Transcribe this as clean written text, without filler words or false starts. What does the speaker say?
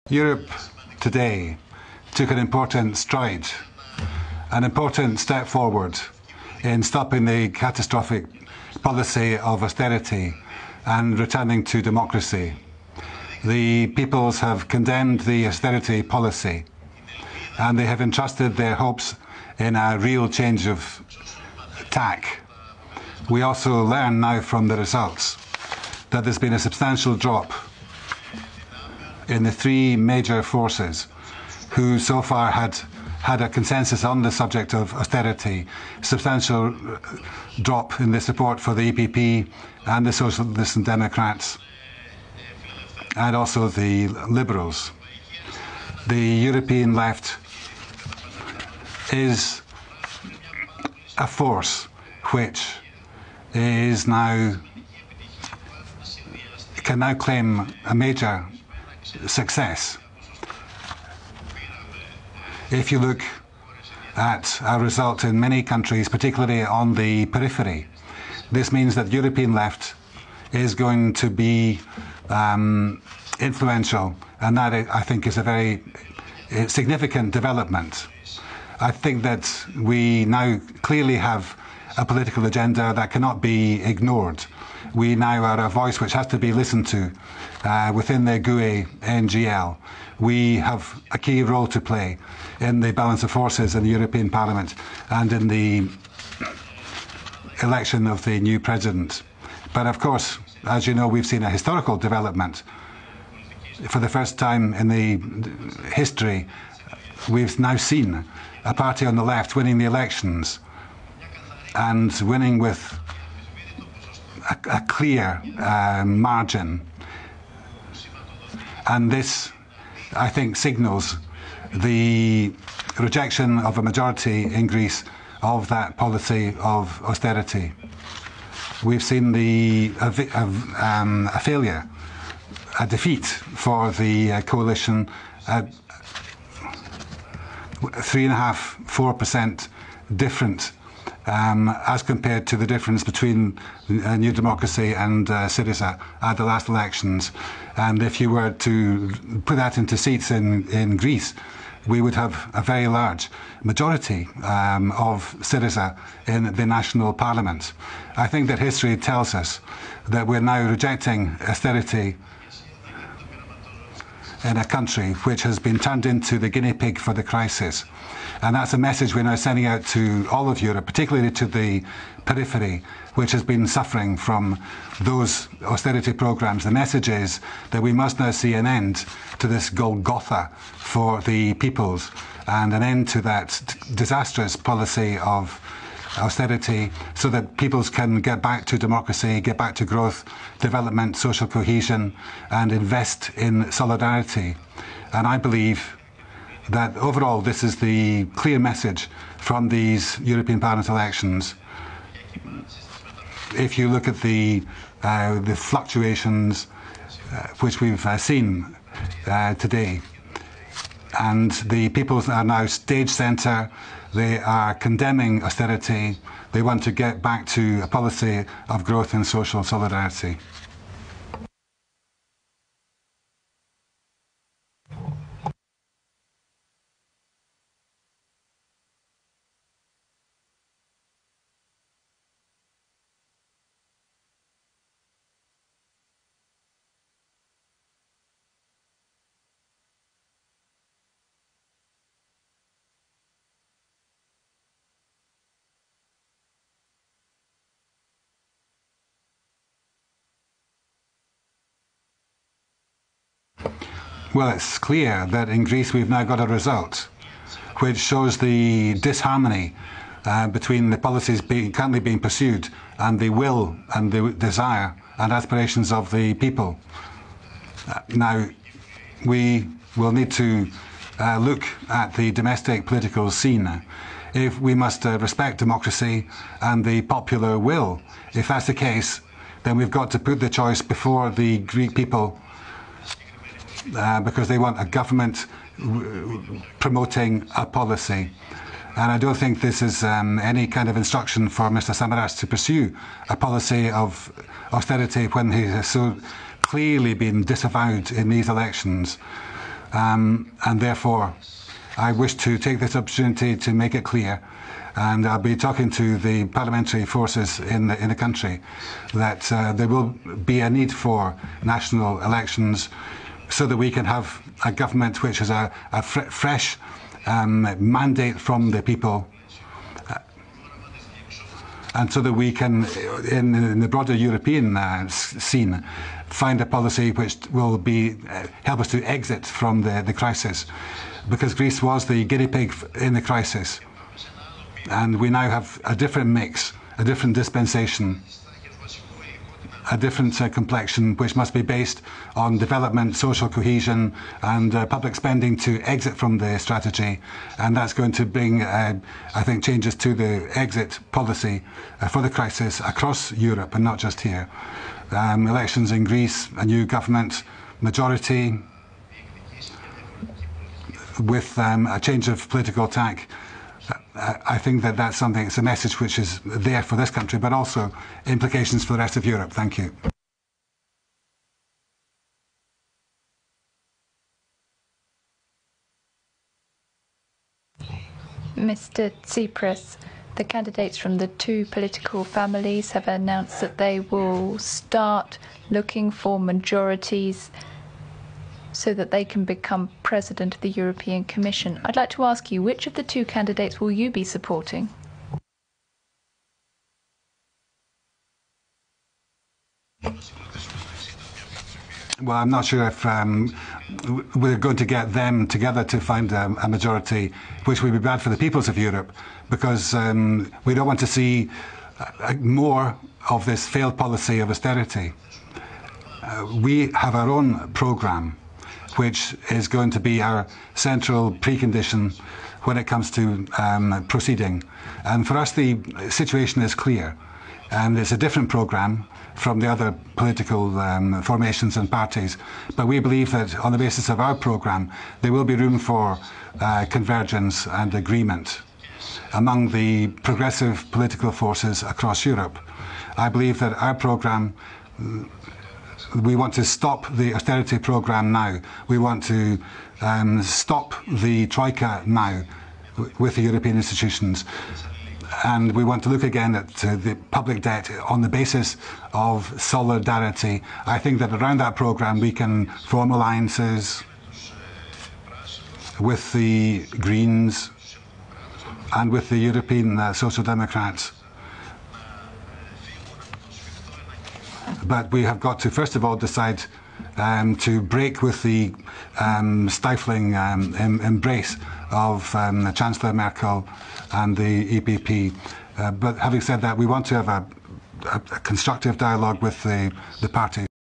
Europe today took an important stride, an important step forward in stopping the catastrophic policy of austerity and returning to democracy. The peoples have condemned the austerity policy and they have entrusted their hopes in a real change of tack. We also learn now from the results that there's been a substantial drop in the three major forces who so far had a consensus on the subject of austerity, substantial drop in the support for the EPP and the Socialists and Democrats, and also the Liberals. The European left is a force which is can now claim a major success. If you look at a result in many countries, particularly on the periphery, this means that the European left is going to be influential, and that, I think, is a very significant development. I think that we now clearly have a political agenda that cannot be ignored. We now are a voice which has to be listened to within the GUE NGL. We have a key role to play in the balance of forces in the European Parliament and in the election of the new president. But of course, as you know, we've seen a historical development. For the first time in the history, we've now seen a party on the left winning the elections and winning with a clear margin. And this, I think, signals the rejection of a majority in Greece of that policy of austerity. We've seen a failure, a defeat for the coalition at 3.5–4% different as compared to the difference between New Democracy and Syriza at the last elections. And if you were to put that into seats in Greece, we would have a very large majority of Syriza in the national parliament. I think that history tells us that we're now rejecting austerity in a country which has been turned into the guinea pig for the crisis. And that's a message we're now sending out to all of Europe, particularly to the periphery, which has been suffering from those austerity programmes. The message is that we must now see an end to this Golgotha for the peoples and an end to that disastrous policy of austerity so that peoples can get back to democracy, get back to growth, development, social cohesion, and invest in solidarity. And I believe that overall this is the clear message from these European Parliament elections. If you look at the fluctuations which we've seen today, and the peoples are now stage centre, they are condemning austerity, they want to get back to a policy of growth and social solidarity. Well, it's clear that in Greece we've now got a result which shows the disharmony between the policies currently being pursued and the will and the desire and aspirations of the people. Now, we will need to look at the domestic political scene. If we must respect democracy and the popular will. If that's the case, then we've got to put the choice before the Greek people because they want a government promoting a policy. And I don't think this is any kind of instruction for Mr. Samaras to pursue a policy of austerity when he has so clearly been disavowed in these elections. and therefore I wish to take this opportunity to make it clear, and I'll be talking to the parliamentary forces in the country, that there will be a need for national elections so that we can have a government which has a fresh mandate from the people, and so that we can, in the broader European scene, find a policy which will help us to exit from the crisis, because Greece was the guinea pig in the crisis, and we now have a different mix, a different dispensation, a different complexion, which must be based on development, social cohesion, and public spending to exit from the strategy. And that's going to bring, I think, changes to the exit policy for the crisis across Europe, and not just here. Elections in Greece, a new government, majority, with a change of political tack. I think that that's something, it's a message which is there for this country, but also implications for the rest of Europe. Thank you. Mr. Tsipras, the candidates from the two political families have announced that they will start looking for majorities so that they can become president of the European Commission. I'd like to ask you, which of the two candidates will you be supporting? Well, I'm not sure if we're going to get them together to find a majority, which would be bad for the peoples of Europe, because we don't want to see more of this failed policy of austerity. We have our own programme, which is going to be our central precondition when it comes to proceeding. And for us, the situation is clear. And it's a different programme from the other political formations and parties. But we believe that on the basis of our programme, there will be room for convergence and agreement among the progressive political forces across Europe. I believe that our programme, we want to stop the austerity programme now. We want to stop the Troika now with the European institutions. And we want to look again at the public debt on the basis of solidarity. I think that around that programme we can form alliances with the Greens and with the European Social Democrats. But we have got to, first of all, decide to break with the stifling embrace of Chancellor Merkel and the EPP. But having said that, we want to have a constructive dialogue with the parties.